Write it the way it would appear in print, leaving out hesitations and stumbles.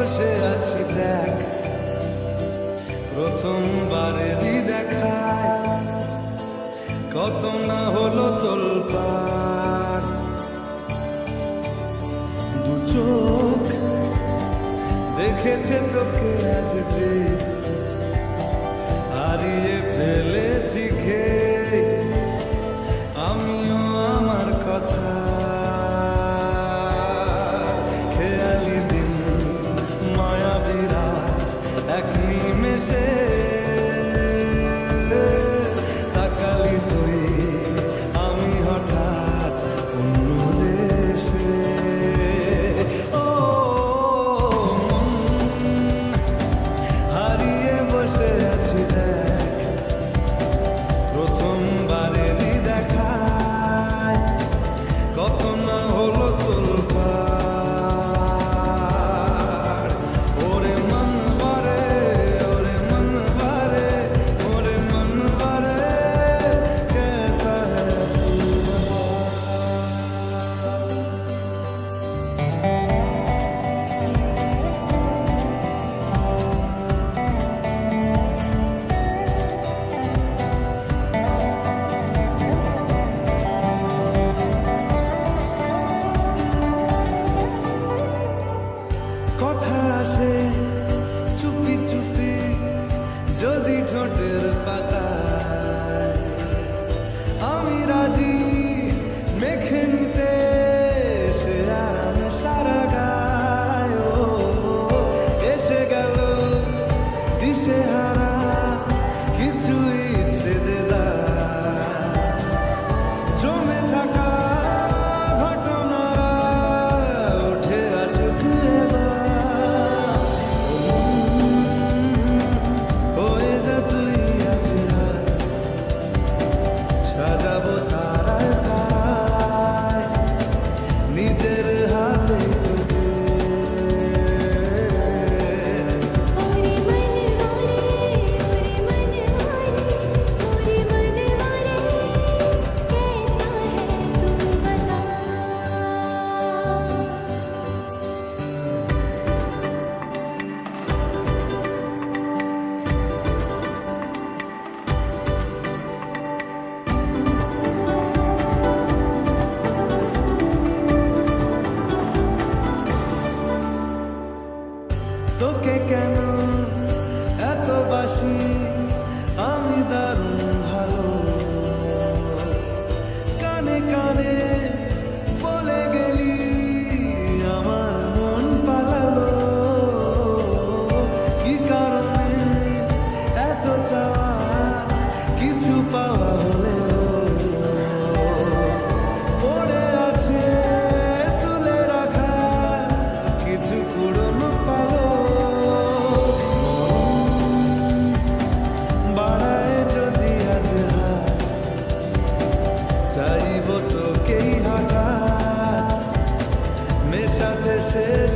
বসে আছি দেখ, প্রথমবারেরই দেখায় কত না হলো তোলপাড়। দু চোখ দেখেছে তোকে আজ যে, হারিয়ে ফেলেছি খেয়ে আমিও আমার কথা। খেয়ালি দিন মায়াবী রাত এক নিমেষে তাকালি তুই আমি হঠাৎ অন্য দেশে। ও হারিয়ে বসে আছি দেখ, প্রথমবারেরই দেখায় কত না হলো তোলপাড়। ওরে মন বারে, ওরে মন বারে, ওরে মন বারে, कैसा है तू बता। কথা আসে চুপি চুপি যদি ঠোঁটের পাতায়, আমি রাজি মেখে নিতে সে আরাম সারা গায়। ও এসে গেল দিশেহারা কিছু ইচ্ছে দেদার, জমে থাকা ঘটনা উঠে আসুক এবার। হয়ে যা তুই আজ রাত, সাজাবো তারায় তারায় নিজের হাতে তোকে। ओरे मनवारे, ओरे मनवारे, ओरे मनवारे, कैसा है तू बता। তোকে কেন এত বাসি আমি দারুণ ভালো, কানে কানে বলে গেলি আমার মন পালালো। কি কারণে এত চাওয়া কিছু পাওয়া হলেও পড়ে আছে তুলে রাখা কিছু পুরনো পালো। বাড়ায় যদি আজ হাত, চাইব তোকেই হঠাৎ মেশাতে শেষ